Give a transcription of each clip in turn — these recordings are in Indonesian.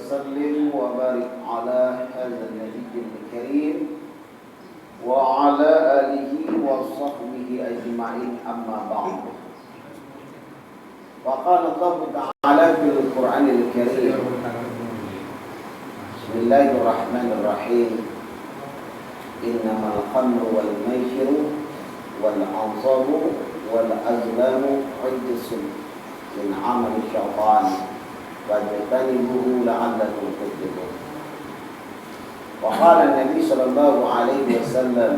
وسلم وبارك على هذا النبي الكريم وعلى آله وصحبه أجمعين أما بعد. وقال الله تعالى في القرآن الكريم بسم الله الرحمن الرحيم إنما الخمر والميسر والأنصاب والأزلام رجس من عمل الشيطان فاجتنبوه لعلكم تفلحون. وقال النبي صلى الله عليه وسلم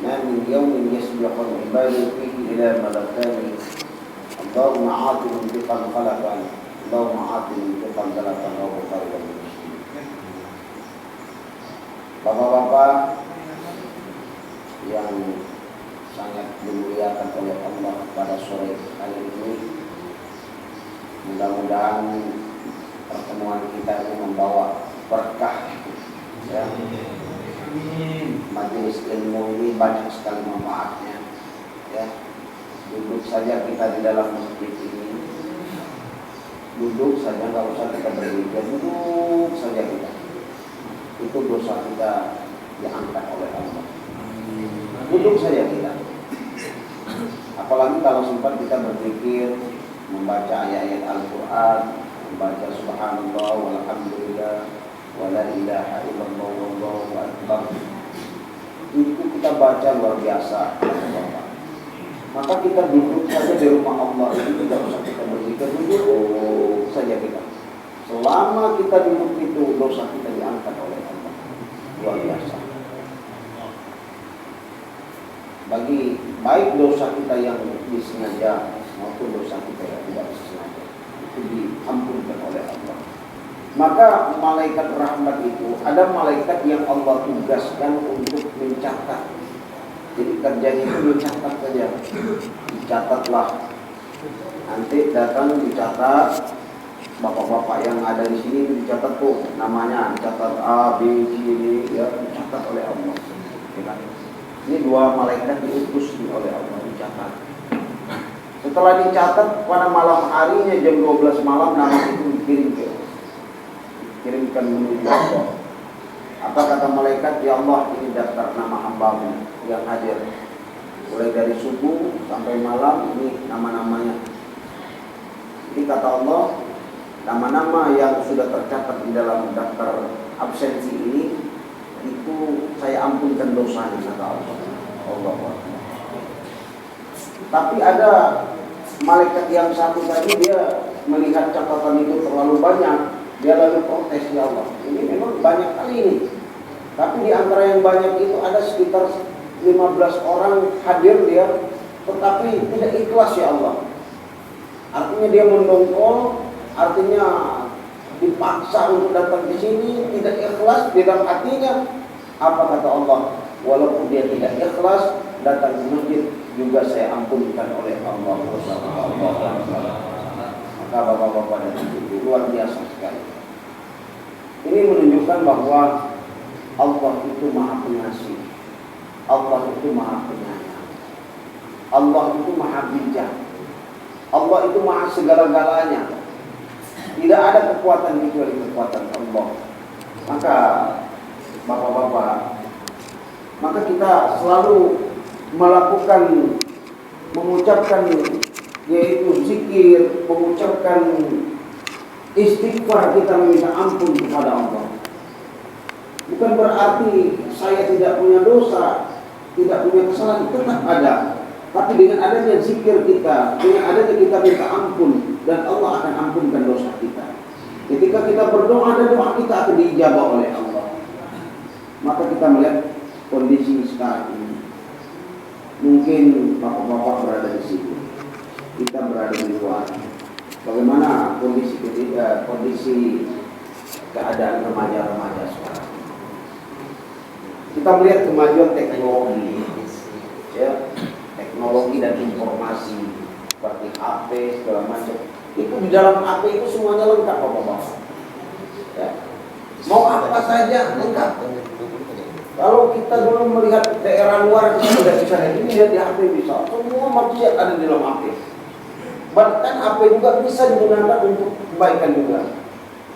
ما من يوم يسبق العباد فيه إلى ملكان اللهم عاط منطقا خلقا اللهم عاط منطقا خلقا وبخاري ومسلم. Bapak-bapak yang sangat dimuliakan oleh Allah pada sore kali ini, mudah-mudahan pertemuan kita ini membawa berkah ya. Majelis ilmu ini banyak sekali manfaatnya ya. Duduk saja kita di dalam masjid ini, duduk saja, nggak usah kita berpikir, duduk saja kita, itu dosa kita diangkat oleh Allah. Duduk saja kita. Apalagi kalau sempat kita berpikir, membaca ayat-ayat Al-Quran, membaca subhanallah walhamdulillah wala ilaha illallah wallahu akbar. Itu kita baca luar biasa. Maka kita duduk saja di rumah Allah itu, tidak usah kita berpikir, duduk saja kita. Selama kita duduk itu, dosa kita diangkat oleh Allah. Luar biasa. Bagi baik dosa kita yang disengaja maupun dosa kita yang tidak disengaja, itu diampunkan oleh Allah. Maka malaikat rahmat itu, ada malaikat yang Allah tugaskan untuk mencatat. Jadi kerjanya itu mencatat saja. Dicatatlah. Nanti datang dicatat. Bapak-bapak yang ada di sini dicatat tuh namanya, dicatat A, B, C, D, ya, dicatat oleh Allah. Ini dua malaikat diutus oleh Allah dicatat. Setelah dicatat pada malam harinya jam 12 malam nama itu dikirimkan menuju Allah. Apa kata malaikat? Ya Allah, ini daftar nama hambamu yang hadir. Mulai dari subuh sampai malam ini nama-namanya. Jadi kata Allah, nama-nama yang sudah tercatat di dalam daftar absensi ini, itu saya ampunkan dosanya, kata Allah. Tapi ada malaikat yang satu tadi, dia melihat catatan itu terlalu banyak, dia lalu protes, ya Allah, ini memang banyak kali ini. Tapi di antara yang banyak itu ada sekitar 15 orang hadir dia, tetapi tidak ikhlas, ya Allah. Artinya dia mendongkol, artinya dipaksa untuk datang ke sini, tidak ikhlas di dalam hatinya. Apa kata Allah? Walaupun dia tidak ikhlas datang ke masjid, juga saya ampunkan oleh Allah. Maka bapak-bapak dan ibu, luar biasa sekali. Ini menunjukkan bahwa Allah itu Maha Pengasih, Allah itu Maha Penyayang, Allah itu Maha Bijak, Allah itu Maha segala-galanya. Tidak ada kekuatan kecuali kekuatan Allah. Maka bapak-bapak, maka kita selalu melakukan, mengucapkan yaitu zikir, mengucapkan istighfar, kita meminta ampun kepada Allah. Bukan berarti saya tidak punya dosa, tidak punya kesalahan, tetap ada. Tapi dengan adanya zikir kita, dengan adanya kita minta ampun, dan Allah akan ampunkan dosa kita. Ketika kita berdoa, dan doa kita akan diijabah oleh Allah. Maka kita melihat kondisi sekarang ini. Mungkin bapak-bapak berada di sini, kita berada di luar. Bagaimana kondisi keadaan remaja-remaja sekarang? Kita melihat kemajuan teknologi, ya, teknologi dan informasi seperti HP segala macam. Itu di dalam HP itu semuanya lengkap, bapak-bapak. Ya. Mau apa saja lengkap. Kalau kita dulu melihat daerah luar, kita sudah bisa ini lihat di HP bisa. Semua maksiat ada di dalam HP. Bahkan HP juga bisa digunakan untuk kebaikan juga.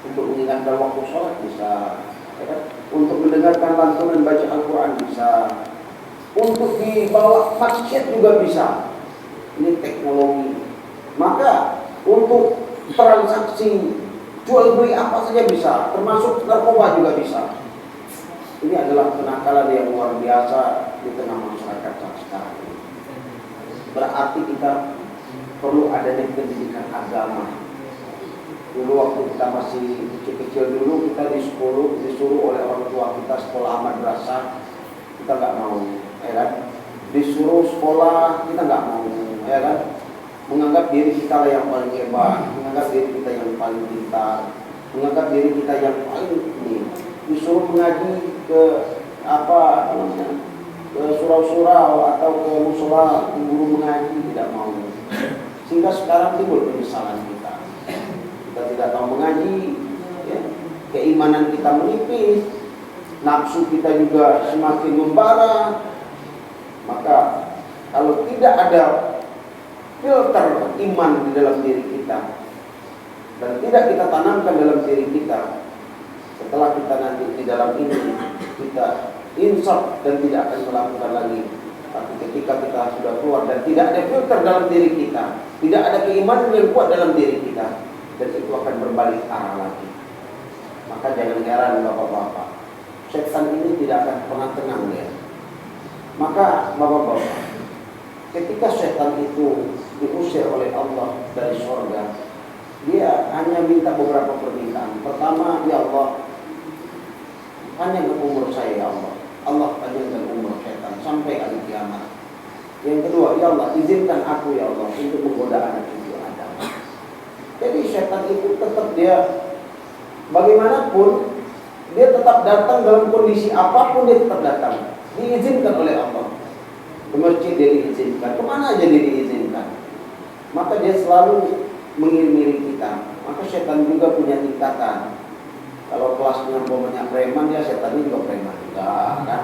Untuk mengingatkan waktu sholat bisa, ya kan? Untuk mendengarkan lantunan baca Al-Quran bisa, untuk dibawa masjid juga bisa. Ini teknologi. Maka untuk transaksi jual beli apa saja bisa, termasuk narkoba juga bisa. Ini adalah kenakalan yang luar biasa di tengah masyarakat sekarang ini. Berarti kita perlu adanya pendidikan agama. Dulu waktu kita masih kecil-kecil dulu, kita disuruh oleh orang tua kita sekolah madrasah, kita nggak mau, ya kan? Disuruh sekolah, kita nggak mau, ya kan? Menganggap diri kita lah yang paling hebat, menganggap diri kita yang paling pintar, menganggap diri kita yang paling ini. Disuruh mengaji ke apa namanya, ke surau-surau atau ke musola, guru mengaji, tidak mau. Sehingga sekarang timbul penyesalan kita. Kita tidak tahu mengaji, ya. Keimanan kita menipis, nafsu kita juga semakin membara. Maka kalau tidak ada filter iman di dalam diri kita dan tidak kita tanamkan dalam diri kita, setelah kita nanti di dalam ini kita insaf dan tidak akan melakukan lagi. Tapi ketika kita sudah keluar dan tidak ada filter dalam diri kita, tidak ada keimanan yang kuat dalam diri kita, dan itu akan berbalik arah lagi. Maka jangan heran bapak-bapak, setan ini tidak akan pernah tenang ya. Maka bapak-bapak, ketika setan itu diusir oleh Allah dari surga, dia hanya minta beberapa permintaan. Pertama, ya Allah, panjangkan umur saya ya Allah. Allah panjangkan umur setan sampai hari kiamat. Yang kedua, ya Allah, izinkan aku ya Allah untuk menggoda anak cucu Adam. Jadi setan itu tetap dia, bagaimanapun dia tetap datang dalam kondisi apapun, dia tetap datang. Diizinkan oleh Allah. Ke masjid dia diizinkan, kemana aja dia diizinkan. Maka dia selalu mengiring-iring kita. Maka setan juga punya tingkatan. Kalau kelasnya umpamanya preman, ya setannya juga preman juga, kan?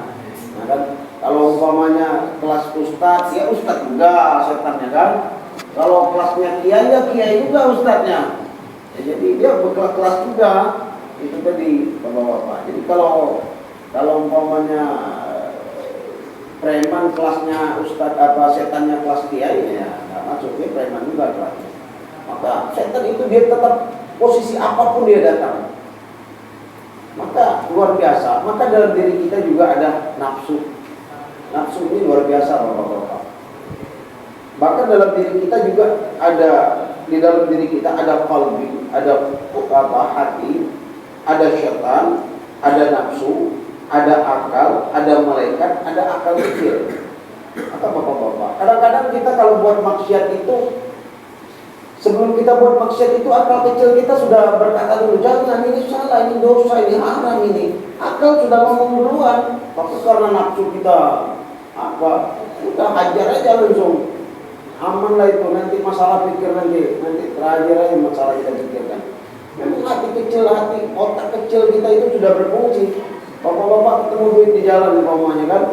Nah, kan? Kalau umpamanya kelas ustadz, ya ustadz juga setannya, kan? Kalau kelasnya kiai, ya kiai juga ustadznya. Ya, jadi dia berkelas juga. Itu tadi bapak-bapak. Jadi kalau umpamanya preman kelasnya ustadz, apa setannya kelas kiai, ya nggak masuk, dia preman juga kelasnya. Maka setan itu dia tetap posisi apapun dia datang. Maka luar biasa. Maka dalam diri kita juga ada nafsu. Nafsu ini luar biasa bapak-bapak. Bahkan dalam diri kita juga ada, di dalam diri kita ada qalbi, ada hati, ada syaitan, ada nafsu, ada akal, ada malaikat, ada akal kecil. Maka bapak-bapak, kadang-kadang kita kalau buat maksiat itu, sebelum kita buat maksiat itu, akal kecil kita sudah berkata dulu, jangan, ini salah, ini dosa, ini haram ini. Akal sudah ngomong duluan. Tapi karena nafsu kita udah hajar aja langsung. Aman lah itu, nanti masalah pikir nanti terakhir aja masalah kita pikirkan. Memang hati kecil, otak kecil kita itu sudah berfungsi. Bapak-bapak ketemu duit di jalan umpamanya, kan?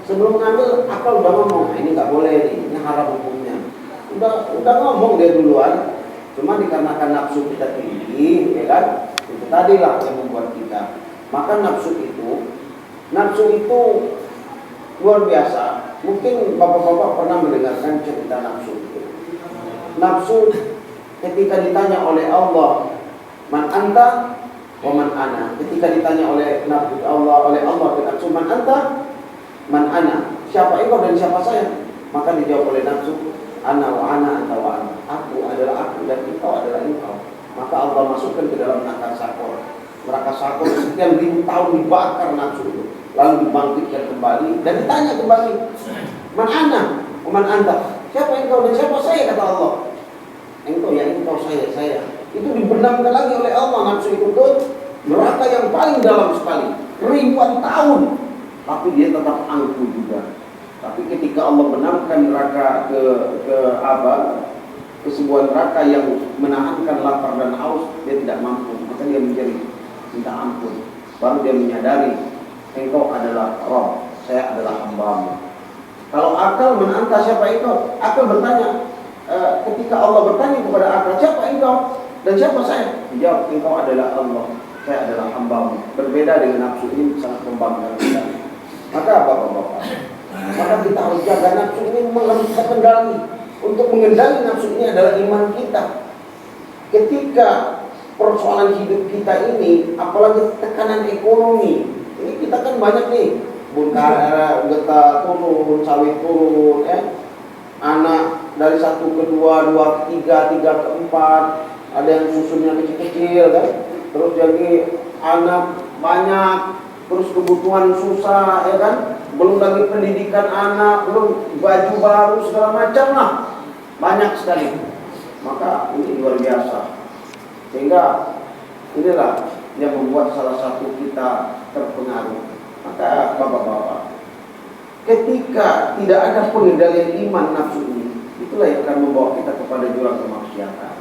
Sebelum ngambil, akal udah ngomong, ini nggak boleh nih, ini haram hukumnya. Udah ngomong dia duluan. Cuma dikarenakan nafsu kita tinggi, ya kan? Itu tadilah yang membuat kita. Maka nafsu itu luar biasa. Mungkin bapak-bapak pernah mendengarkan cerita nafsu itu. Nafsu ketika ditanya oleh Allah, man anta wa man ana. Ketika ditanya oleh Allah ke nafsu, man anta, man ana. Siapa engkau dan siapa saya? Maka dijawab oleh nafsu, ana wa ana anta wa ana. Aku adalah aku dan engkau adalah engkau. Maka Allah masukkan ke dalam neraka sakor. Neraka sakor sekian ribu tahun dibakar nafsu itu. Lalu dibangkitkan kembali dan ditanya kembali, man ana wa man anta. Siapa engkau dan siapa saya, kata Allah. Engkau ya engkau, saya. Itu dibenamkan lagi oleh Allah nafsu itu ke neraka yang paling dalam sekali, ribuan tahun. Tapi dia tetap angkuh juga. Tapi ketika Allah benamkan neraka ke sebuah neraka yang menahankan lapar dan haus, dia tidak mampu. Maka dia menjadi minta ampun. Baru dia menyadari, engkau adalah Rabb, saya adalah hamba-Mu. Kalau akal menantang siapa engkau? Akal bertanya, ketika Allah bertanya kepada akal, siapa engkau? Dan siapa saya? Dijawab, engkau adalah Allah, saya adalah hamba-Mu. Berbeda dengan nafsu ini sangat membanggakan kita. Maka bapak-bapak, maka kita harus jaga nafsu ini, harus kita kendali. Untuk mengendali nafsu ini adalah iman kita. Ketika persoalan hidup kita ini, apalagi tekanan ekonomi, ini kita kan banyak nih, bunga getah turun, sawit turun, anak dari 1 ke 2, 2 ke 3, 3 ke 4, ada yang susunya kecil-kecil kan, terus jadi anak banyak, terus kebutuhan susah ya kan, belum lagi pendidikan anak, belum baju baru segala macam lah, banyak sekali. Maka ini luar biasa, sehingga inilah yang membuat salah satu kita terpengaruh. Maka bapak-bapak, ketika tidak ada pengendalian iman nafsu ini, itulah yang akan membawa kita kepada jurang kemaksiatan.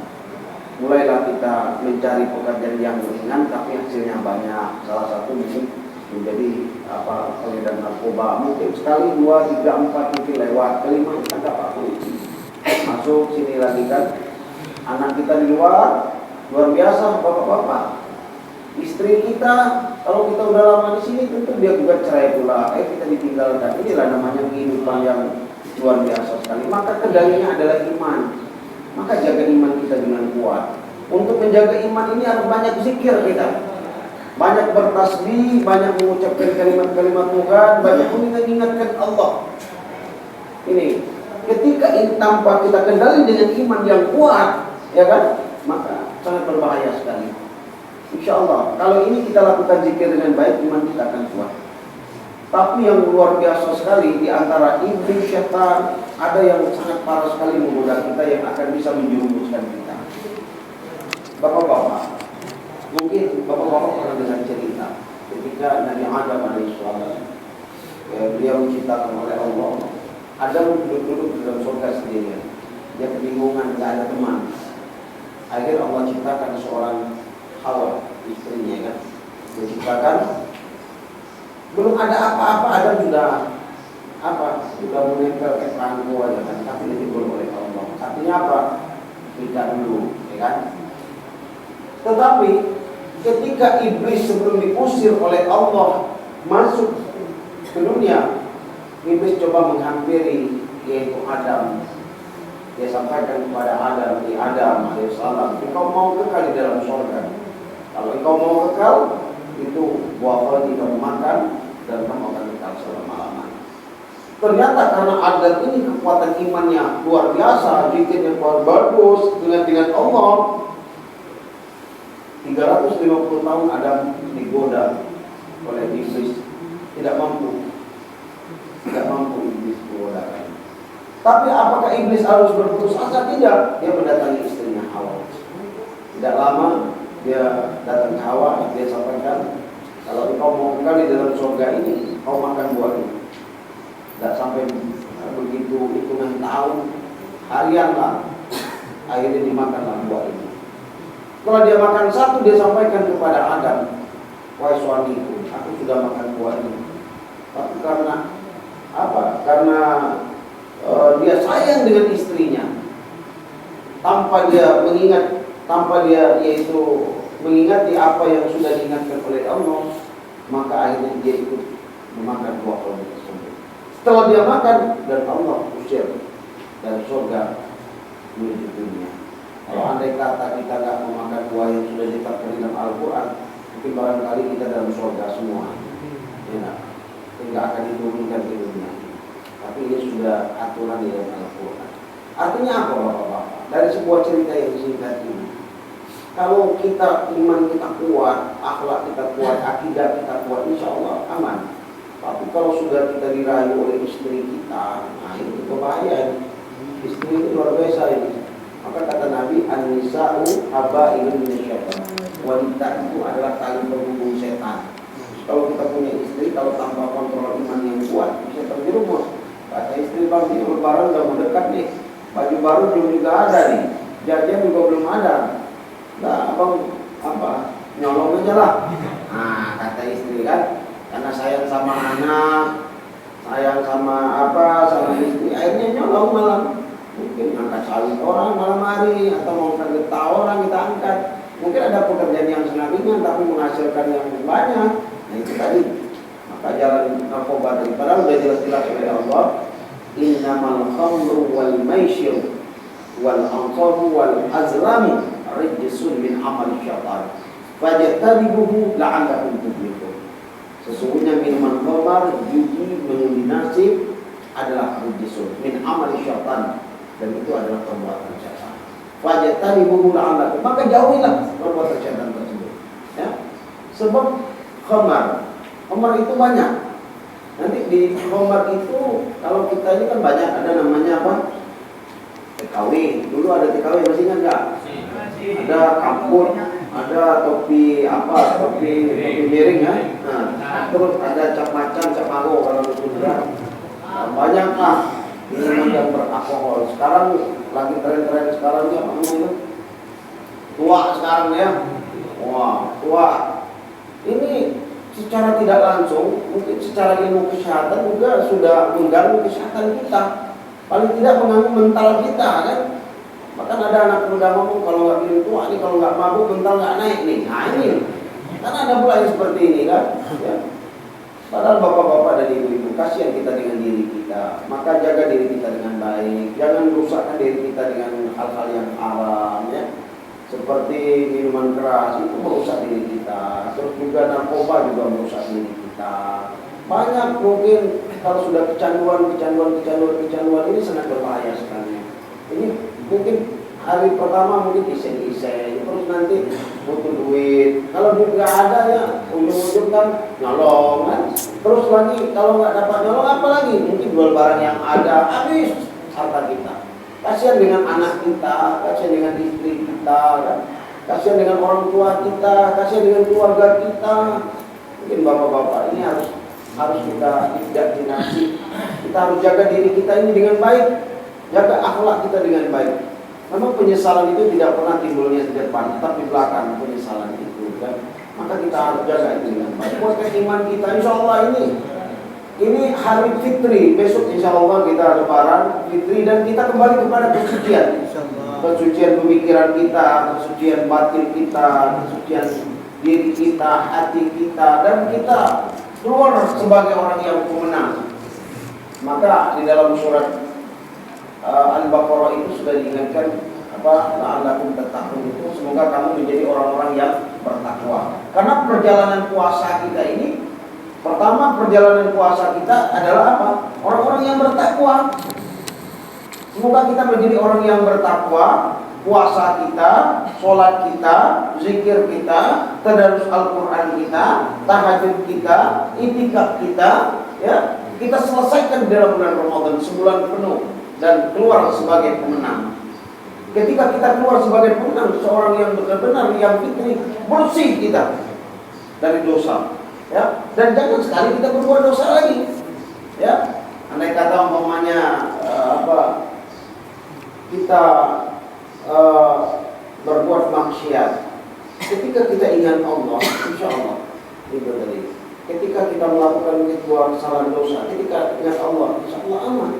Mulailah kita mencari pekerjaan yang ringan tapi hasilnya banyak. Salah satu mungkin menjadi pengedar narkoba, mungkin sekali, 2, 3, 4 mungkin lewat, kelima tangkap polisi, masuk sini lagi kan, anak kita di luar. Luar biasa bapak-bapak, istri kita kalau kita udah lama di sini tentu dia juga cerai pula, kita ditinggalkan. Inilah namanya kehidupan yang luar biasa sekali. Maka kendalinya adalah iman. Maka jaga iman kita dengan kuat. Untuk menjaga iman ini harus banyak zikir kita, banyak bertasbih, banyak mengucapkan kalimat-kalimat Tuhan, banyak mengingat-ingatkan Allah. Ini ketika tanpa kita kendali dengan iman yang kuat, ya kan, maka sangat berbahaya sekali. Insya Allah kalau ini kita lakukan zikir dengan baik, iman kita akan kuat. Tapi yang luar biasa sekali, di antara iblis, syaitan, ada yang sangat parah sekali menggoda kita, yang akan bisa menjerumuskan kita. Bapak-bapak, mungkin bapak-bapak pernah dengar cerita ketika Nabi Adam alaihissalam, beliau diciptakan oleh Allah. Adam duduk-duduk di dalam surga sendirian, dia kebingungan, tidak ada teman. Akhirnya Allah ciptakan seorang Hawa, istrinya kan, diciptakan. Belum ada apa-apa, Adam sudah menempel ke perangko aja kan, tapi ditimbul oleh Allah. Artinya apa? Tidak dulu, ya kan? Tetapi ketika iblis sebelum diusir oleh Allah masuk ke dunia, iblis coba menghampiri yaitu Adam. Dia sampaikan kepada Adam alaihissalam, engkau mau kekal di dalam surga. Kalau engkau mau kekal, itu buah tidak makan dan kamu akan kekal selama-lamanya. Ternyata karena Adam ini kekuatan imannya luar biasa, zikirnya luar bagus dengan Allah, 350 tahun Adam digoda oleh iblis, tidak mampu iblis menggodakan. Tapi apakah iblis harus berputus asa? Tidak. Dia mendatangi istrinya Hawa. Tidak lama dia datang ke Hawa, dia sampaikan, kalau engkau mau kekal di dalam surga ini, kau makan buah ini. Tidak sampai begitu hitungan tahun, harian lah, akhirnya dimakanlah buah ini. Setelah dia makan satu, dia sampaikan kepada Adam, wahai suamiku, aku sudah makan buah ini. Tapi karena apa? Karena dia sayang dengan istrinya, tanpa dia yaitu mengingati apa yang sudah diingatkan oleh Allah, maka akhirnya dia ikut memakan buah tersebut. Setelah dia makan, dan Allah usir dari surga menuju dunia. Kalau andai kata kita tidak memakan buah yang sudah ditetapkan dalam Al-Quran, mungkin barangkali kita dalam surga semua, ya, tidak akan diturunkan ke dunia. Tapi ini sudah aturan di dalam Al-Quran. Artinya apa Bapak-Bapak? Dari sebuah cerita yang singkat ini, kalau kita iman kita kuat, akhlak kita kuat, akidah kita kuat, insya Allah aman. Tapi kalau sudah kita dirayu oleh istri kita, nah itu berbahaya. Istri itu luar biasa ini. Maka kata Nabi, an-nisa'u habailun minasyaitan. Wanita itu adalah tali penghubung setan. Kalau kita punya istri, kalau tanpa kontrol iman yang kuat, bisa terjerumus. Kata istri, bang, ini lebaran udah mendekat nih, baju baru belum juga ada nih, jajan juga belum ada. Nah, abang nyolong aja lah. Nah, kata istri kan, karena sayang sama anak, sayang sama sama istri, akhirnya nyolong malam. Mungkin angkat sawit orang malam hari, atau mau getah orang kita angkat. Mungkin ada pekerjaan yang sangat ringan tapi menghasilkan yang banyak. Nah itu tadi. Maka jalan narkoba tadi, padahal sudah jelas-jelas oleh Allah, innamal khamru wal maisir wal ansabu wal azlamu rijsun min amal syaitan fajtanibuhu la'allakum tuflihun. Sesungguhnya minuman khamar, judi, mengundi nasib adalah rijsun min amal syaitan, dan itu adalah perbuatan syaitan. Fajtanibuhu la'allakum, maka jauhilah perbuatan syaitan tersebut. Ya. Sebab khamar itu banyak. Nanti di khamar itu, kalau kita ini kan banyak, ada namanya apa? TKW. Dulu ada TKW, masih ingat nggak? Ada kampur, ada topi apa? Topi miring ya. Nah, terus ada cap macan, cap mago kalau itu juga. Nah, banyak lah minuman yang beralkohol. Sekarang lagi tren-tren sekarang ini apa namanya? Tua sekarang ya. Wah, tua. Ini secara tidak langsung, mungkin secara ilmu kesehatan juga sudah mengganggu kesehatan kita. Paling tidak mengganggu mental kita kan. Bahkan ada anak muda ngomong, kalau nggak minum tua nih, kalau nggak mabuk mental nggak naik nih. Nah ini, karena ada pula yang seperti ini kan. Ya. Padahal bapak-bapak dan ibu-ibu, kasihan kita dengan diri kita. Maka jaga diri kita dengan baik. Jangan rusakkan diri kita dengan hal-hal yang haram ya. Seperti minuman keras itu merusak diri kita. Terus juga narkoba juga merusak diri kita. Banyak mungkin kalau sudah kecanduan ini sangat berbahaya sekali. Ini mungkin hari pertama mungkin iseng-iseng, terus nanti butuh duit. Kalau duit nggak ada ya ujung-ujung kan nyolong kan. Terus lagi kalau nggak dapat nyolong apa lagi? Mungkin jual barang yang ada, habis harta kita. Kasihan dengan anak kita, kasihan dengan istri kita, kan? Kasihan dengan orang tua kita, kasihan dengan keluarga kita. Mungkin bapak-bapak ini harus kita imajinasi. Kita harus jaga diri kita ini dengan baik, jaga akhlak kita dengan baik. Memang penyesalan itu tidak pernah timbulnya di depan, tapi belakang penyesalan itu, kan? Maka kita harus jaga itu dengan baik. Kuatkan iman kita, insya Allah ini hari fitri, besok insya Allah kita lebaran fitri dan kita kembali kepada kesucian. Kesucian pemikiran kita, kesucian batin kita, kesucian diri kita, hati kita, dan kita keluar sebagai orang yang pemenang. Maka di dalam surat Al-Baqarah itu sudah diingatkan la'allakum tattaqun, itu semoga kamu menjadi orang-orang yang bertakwa. Karena perjalanan puasa kita ini, pertama perjalanan puasa kita adalah apa? Orang-orang yang bertakwa. Semoga kita menjadi orang yang bertakwa. Puasa kita, sholat kita, zikir kita, tadarus Al-Quran kita, tahajud kita, itikaf kita, ya, kita selesaikan dalam bulan Ramadan sebulan penuh dan keluar sebagai pemenang. Ketika kita keluar sebagai pemenang, seorang yang benar-benar yang fitri, bersih kita dari dosa. Ya, dan jangan sekali kita berbuat dosa lagi. Ya, andai kata umpamanya kita berbuat maksiat, ketika kita ingat Allah, insya Allah itu tadi. Ketika kita melakukan sebuah kesalahan dosa, ketika ingat Allah, insya Allah aman.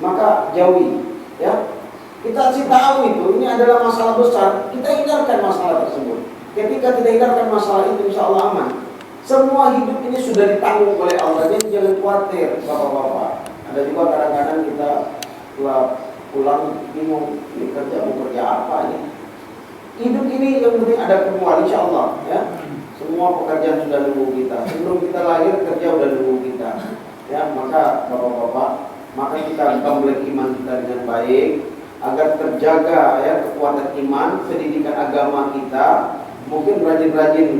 Maka jauhi. Ya, kita sih tahu itu, ini adalah masalah besar. Kita hindarkan masalah tersebut. Ketika kita hindarkan masalah itu, insya Allah aman. Semua hidup ini sudah ditanggung oleh Allah. Jadi jangan khawatir, bapak-bapak. Ada juga kadang-kadang kita pulang bingung, ini kerja mau kerja apa ini. Hidup ini yang penting ada kemuliaan, insya Allah. Ya, semua pekerjaan sudah nunggu kita. Sebelum kita lahir kerja sudah nunggu kita. Ya, maka bapak-bapak, maka kita kembali iman kita dengan baik agar terjaga ya kekuatan iman, pendidikan agama kita. Mungkin rajin-rajin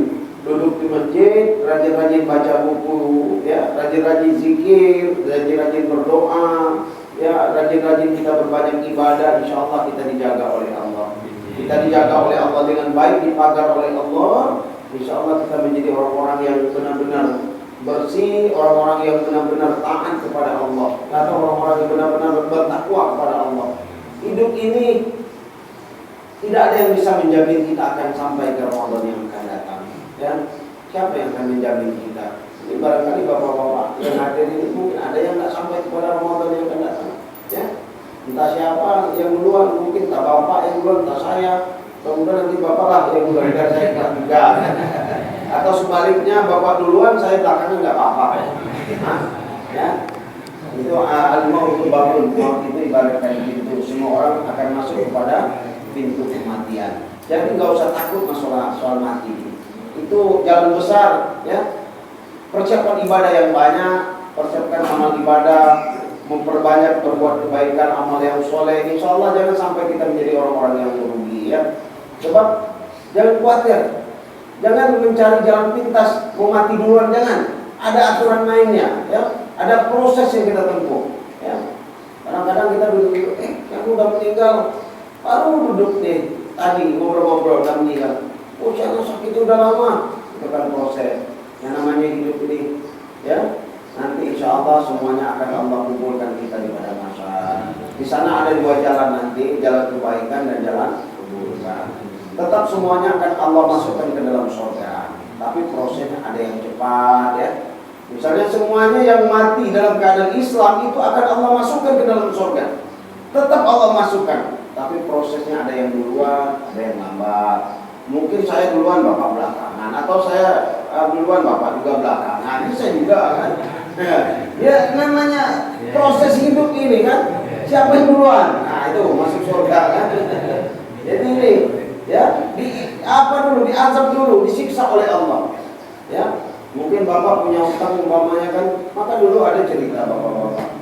duduk di masjid, rajin-rajin baca buku, ya, rajin-rajin zikir, rajin-rajin berdoa, ya, rajin-rajin kita berbanyak ibadah. Insya Allah kita dijaga oleh Allah. Kita dijaga oleh Allah dengan baik, dipagar oleh Allah. Insya Allah kita menjadi orang-orang yang benar-benar bersih, orang-orang yang benar-benar taat kepada Allah, atau orang-orang yang benar-benar bertakwa kepada Allah. Hidup ini tidak ada yang bisa menjamin kita akan sampai ke Ramadan yang akan datang. Ya, siapa yang akan menjamin kita? Ini barangkali bapak-bapak yang hadir ini mungkin ada yang nggak sampai kepada Ramadan yang akan datang. Ya, Entah siapa yang duluan, mungkin tak bapak yang duluan, tak saya. Kemudian nanti bapak lah yang duluan, dan saya enggak. Atau sebaliknya bapak duluan, saya belakangan enggak apa-apa. Ya. Itu al-maut itu babun, maut itu ibarat kayak pintu. Semua orang akan masuk kepada pintu kematian. Jadi nggak usah takut masalah soal mati. Itu jalan besar, ya. Persiapkan ibadah yang banyak, persiapkan amal ibadah, memperbanyak berbuat kebaikan, amal yang soleh. Insya Allah jangan sampai kita menjadi orang-orang yang merugi, ya. Sebab jangan khawatir, jangan mencari jalan pintas, mau mati duluan, jangan. Ada aturan mainnya, ya. Ada proses yang kita tempuh, ya. Kadang-kadang kita duduk, kamu udah meninggal, baru duduk nih, tadi ngobrol-ngobrol udah meninggal. Oh, jangan sakit udah lama, itu kan proses. Yang namanya hidup ini, ya. Nanti insya Allah semuanya akan Allah kumpulkan kita di pada masa. Di sana ada dua jalan nanti, jalan kebaikan dan jalan keburukan. Tetap semuanya akan Allah masukkan ke dalam surga. Tapi prosesnya ada yang cepat, ya. Misalnya semuanya yang mati dalam keadaan Islam itu akan Allah masukkan ke dalam surga. Tetap Allah masukkan. Tapi prosesnya ada yang duluan, ada yang lambat. Mungkin saya duluan, bapak belakangan. Atau saya duluan, bapak juga belakangan. Ini saya juga kan. Ya namanya proses hidup ini kan. Siapa yang duluan? Nah itu masuk surga kan. Jadi ini ya diazab dulu, disiksa oleh Allah. Ya. Mungkin bapak punya utang umpamanya kan, maka dulu ada cerita bapak-bapak.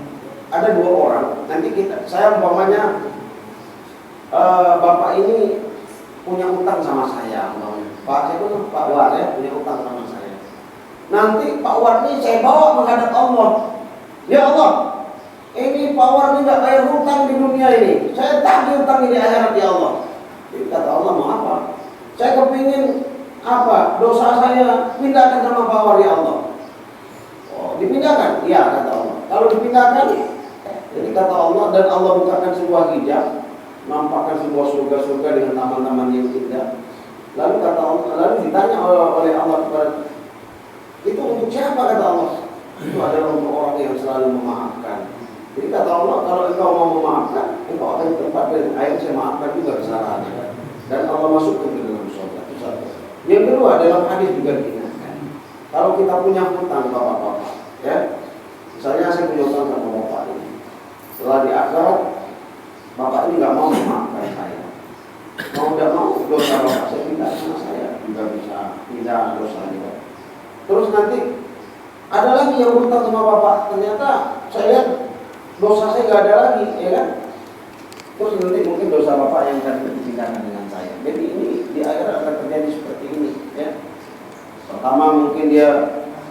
Ada dua orang, nanti saya umpamanya bapak ini punya utang sama saya, Pak War ya, punya utang sama saya. Nanti Pak War ini saya bawa menghadap Allah. Ya Allah, ini Pak War ini nggak bayar hutang di dunia ini, saya tagih hutang ini akhirat ya Allah. Jadi kata Allah, mau apa? Saya kepingin dosa saya pindahkan sama Pak War ya Allah. Oh, dipindahkan? Iya kata Allah. Kalau dipindahkan, jadi kata Allah, dan Allah bukakan sebuah hijab, nampakkan sebuah surga-surga dengan taman-taman yang indah. Lalu kata Allah, lalu ditanya oleh Allah kepada, itu untuk siapa kata Allah? Itu adalah untuk orang yang selalu memaafkan. Jadi kata Allah, kalau engkau mau memaafkan, engkau akan tempat dengan air saya maafkan juga kesalahannya. Dan Allah masuk ke dalam surga. Itu satu. Yang kedua, dalam hadis juga diingatkan, kalau kita punya hutang bapak-bapak, ya, misalnya saya punya hutang sama bapak ini, setelah di akhirat bapak ini nggak mau memaafkan saya, mau nggak mau dosa bapak saya pindah sama saya juga bisa pindah dosanya. Terus nanti ada lagi yang hutang sama bapak, ternyata saya lihat dosa saya nggak ada lagi, ya kan? Terus nanti mungkin dosa bapak yang akan dipindahkan dengan saya. Jadi ini di akhirat akan terjadi seperti ini, ya. Pertama mungkin dia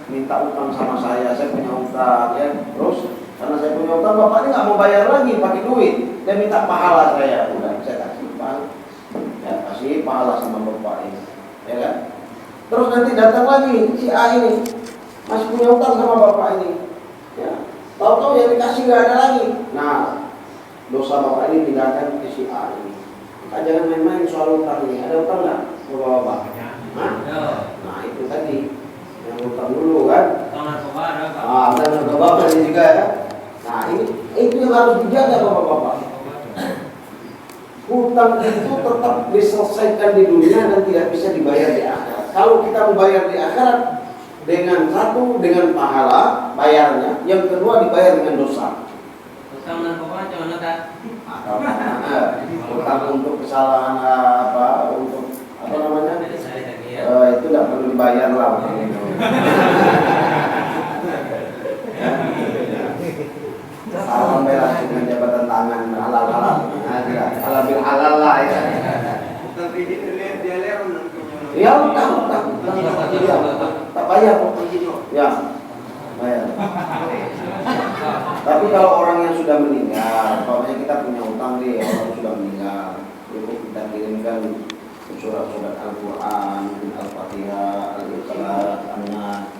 minta utang sama saya punya utang, ya. Terus karena saya punya utang, bapak ini nggak mau bayar lagi pakai duit, dia minta pahala saya. Udah saya kasih kasih pahala sama bapak ini, ya kan? Terus nanti datang lagi si A ini masih punya utang sama bapak ini, ya. Tahu-tahu yang dikasih nggak ada lagi. Nah, dosa bapak ini pindahkan ke si A ini. Maka jangan main-main soal utang ini. Ada utang nggak bapak? Nah itu tadi yang utang dulu kan. Ada narkoba ini juga ya. Nah itu yang harus dijaga bapak-bapak. Hutang itu tetap diselesaikan di dunia dan tidak bisa dibayar di akhirat. Kalau kita membayar di akhirat dengan pahala bayarnya, yang kedua dibayar dengan dosa. Utang untuk kesalahan untuk apa namanya? Itu tidak perlu dibayar lah. Kalau membela dengan jabatan tangan halal, halal bil halal lah ya. Ya utang, tak bayar ya, bayar. Tapi kalau orang yang sudah meninggal, kalau kita punya utang deh, orang sudah meninggal, itu kita kirimkan surat-surat Al-Quran, Al-Fatihah, Al-Ikhlas, An-Nas.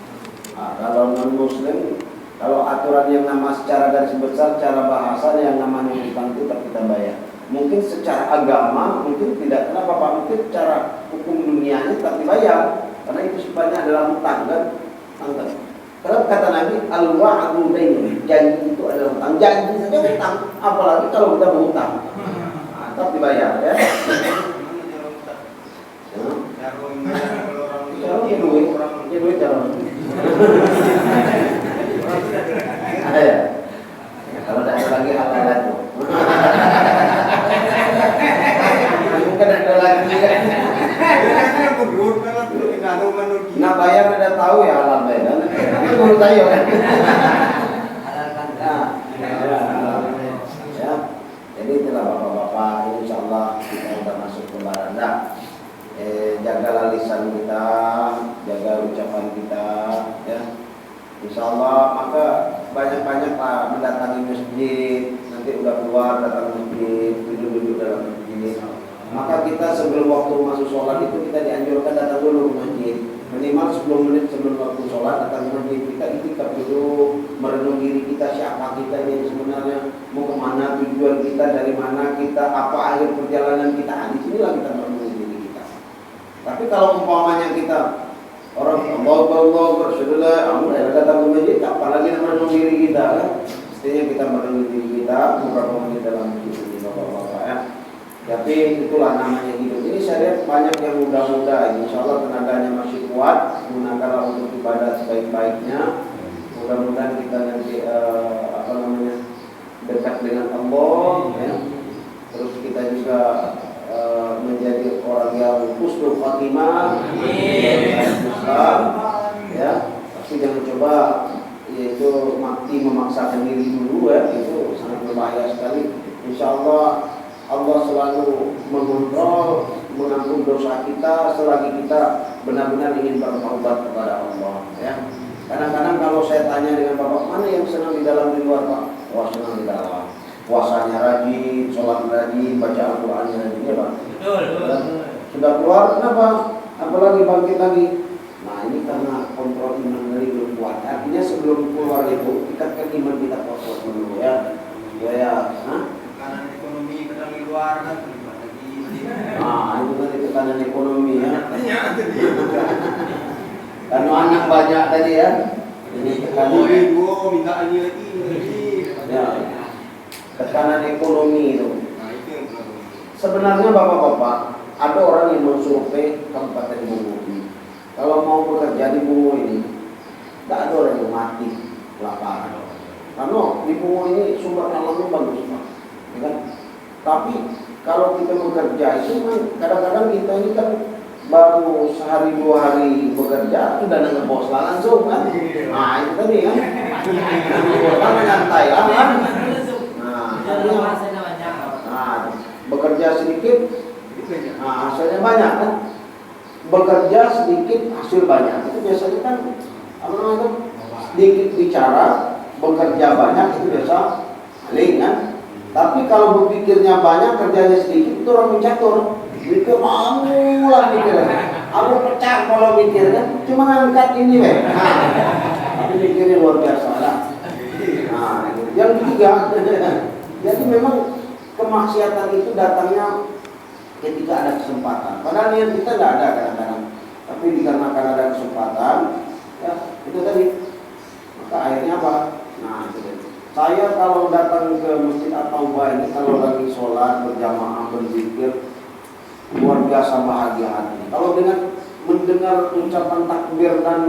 Kalau non-Muslim, kalau aturan yang nama secara garis besar, secara bahasa yang namanya utang itu tetap kita bayar. Mungkin secara agama, mungkin tidak, kenapa Pak? Mungkin secara hukum dunianya tetap dibayar, karena itu sifatnya adalah utang kan? Kalau kata Nabi, al-wa'du dainun, janji itu adalah hutang. Janji saja hutang, apalagi kalau kita berhutang. Nah, tetap dibayar ya. Duit calon. Ya. Kalau ada lagi apa itu? Mungkin ada lagi kan? Nah bayar ada tahu ya alam bayar. Menurut saya kan. Ya. Jadi itulah bapak-bapak, insyaallah kita sudah masuk ke baranda. Jagalah lisan kita, jaga ucapan kita, ya. Insyaallah maka banyak-banyaklah mendatangi masjid. Nanti udah keluar datang masjid, duduk-duduk dalam masjid. Maka kita sebelum waktu masuk sholat itu kita dianjurkan datang dulu ke masjid. Minimal 10 menit sebelum waktu sholat datang ke masjid. Kita itikaf dulu, merenung diri kita, siapa kita ini sebenarnya, mau kemana, tujuan kita, dari mana kita, apa akhir perjalanan kita. Di sinilah kita merenung diri kita. Tapi kalau umpamanya kita orang Allah bersyukurlah, datang ke masjid, apalagi merenung diri kita kan? Mestinya kita merenung diri kita, bukan di dalam masjid ini bapak-bapak ya. Tapi itulah namanya hidup. Ini saya lihat banyak yang muda-muda. Insya Allah tenaganya masih kuat. Gunakanlah untuk ibadah sebaik-baiknya. Mudah-mudahan kita nanti dekat dengan Allah. Ya. Terus kita juga menjadi orang yang husnul khatimah. Ya. Tapi jangan coba yaitu memaksakan diri dulu ya. Itu sangat berbahaya sekali. Insya Allah Allah selalu mengontrol, mengampuni dosa kita selagi kita benar-benar ingin bertaubat kepada Allah. Ya. Kadang-kadang kalau saya tanya dengan bapak, mana yang senang di dalam di luar pak? Wah senang di dalam. Puasanya rajin, sholat rajin, baca Al-Qurannya rajin, ya pak. Betul. Sudah keluar, kenapa? Apalagi bangkit lagi. Nah ini karena kontrol iman dari belum kuat. Artinya sebelum keluar itu tingkatkan iman kita kuat dulu ya. Ya. Tekanan ekonomi kadang di luar kan lagi. Nah itu tadi tekanan ekonomi ya. Karena anak banyak tadi ya. Ini tekanan. Minta ini lagi. Ya. Tekanan ekonomi itu. Nah itu yang benar. Sebenarnya bapak-bapak ada orang yang mensurvei Kabupaten Bungo ini. Kalau mau bekerja di Bungo ini, tidak ada orang yang mati kelaparan. Karena di Bungo ini sumber alamnya bagus pak. Ya kan? Tapi kalau kita bekerja itu kan kadang-kadang kita ini kan baru sehari 2 hari bekerja sudah dengan bos langsung kan? Nah itu tadi kan, karena nyantai kan? Nah, bekerja sedikit, nah hasilnya banyak kan? Bekerja sedikit hasil banyak itu biasanya kan apa namanya? Sedikit bicara, bekerja banyak itu biasa paling kan? Tapi kalau berpikirnya banyak, kerjanya sedikit, itu orang mencatur. Mikir lah mikirnya. Aku pecah kalau mikir kan, cuma ngangkat ini weh. Nah, tapi mikirnya luar biasa lah. Nah, yang ketiga, jadi memang kemaksiatan itu datangnya ketika ada kesempatan. Padahal niat kita tidak ada kadang-kadang, tapi dikarenakan ada kesempatan, ya itu tadi. Maka akhirnya apa? Nah, itu tadi. Saya kalau datang ke masjid At-Taubah ini kalau lagi sholat berjamaah berzikir luar biasa bahagia hati. Kalau dengan mendengar ucapan takbir dan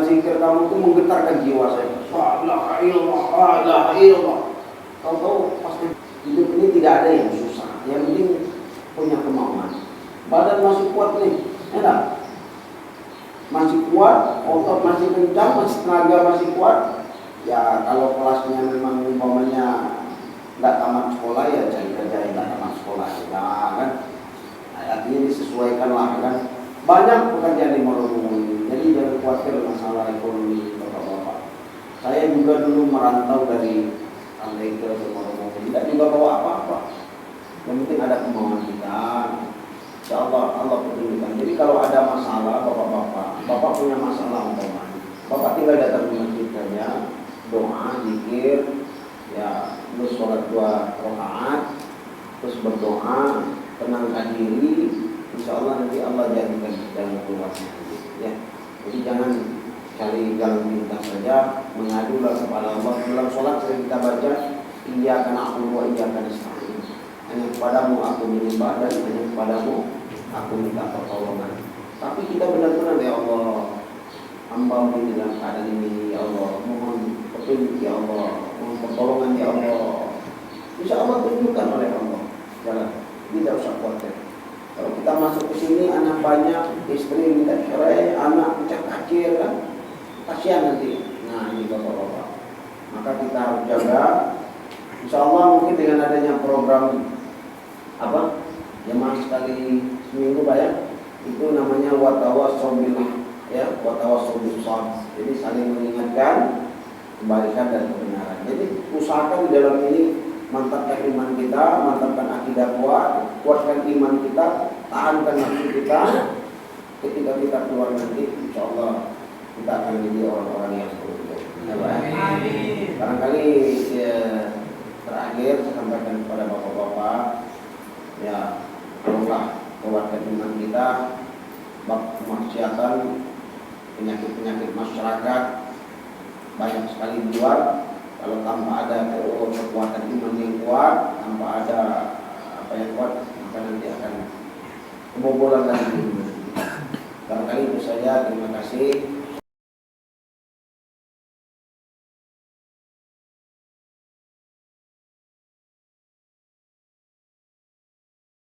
zikir kamu itu menggetarkan jiwa saya. La ilaha illallah. Tahu-tahu pasti hidup ini tidak ada yang susah. Yang penting punya kemauan. Badan masih kuat nih, enak. Masih kuat, otot masih kencang, masih tenaga masih kuat. Ya kalau kelasnya memang umpamanya tidak tamat sekolah ya cari kerja yang tidak tamat sekolah ya kan. Nah, artinya disesuaikan lah kan. Banyak pekerjaan di Morobungo ini. Jadi jangan khawatir masalah ekonomi bapak-bapak. Saya juga dulu merantau dari Amerika ke Morobungo. Tidak juga bawa apa-apa. Yang penting ada kemauan kita. Insya Allah pertunjukkan. Jadi kalau ada masalah bapak-bapak, bapak punya masalah umpamanya, bapak tinggal datang ke masjid saja. Doa, zikir, ya, terus sholat 2 rakaat, terus berdoa, tenangkan diri, insya Allah nanti Allah jadikan jalan keluarnya, ya. Jadi jangan sekali jalan pintas saja, mengadulah kepada Allah. Dalam sholat sering kita baca, iyyaka na'budu wa iyyaka nasta'in. Hanya kepadamu aku menyembah dan hanya kepadamu aku minta pertolongan. Tapi kita benar-benar, ya Allah, hamba ini dalam keadaan ini, ya Allah, mohon petunjuk ya Allah, mohon pertolongan ya Allah. Insya Allah tunjukkan oleh Allah jalan. Tidak usah khawatir. Kalau kita masuk ke sini, anak banyak, istri minta cerai, anak pecah kacir kan, kasihan nanti. Nah ini bapak-bapak. Maka kita harus jaga. Insya Allah mungkin dengan adanya program apa, jemaah sekali seminggu bayar, itu namanya watawassaw bil ya, watawassaw bis sabr. Jadi saling mengingatkan kebaikan dan kebenaran. Jadi usahakan di dalam ini mantapkan iman kita, mantapkan akidah kuat, kuatkan iman kita, tahankan nafsu kita. Ketika kita keluar nanti, insya Allah kita akan menjadi orang-orang yang beruntung. Amin. Barangkali ya, terakhir saya sampaikan kepada bapak-bapak, ya tolonglah kuatkan iman kita, bab kemaksiatan, penyakit-penyakit masyarakat banyak sekali di luar. Kalau tanpa ada kekuatan iman yang kuat, tanpa ada apa yang kuat, maka nanti akan kebobolan lagi. Barangkali itu saja. Terima kasih.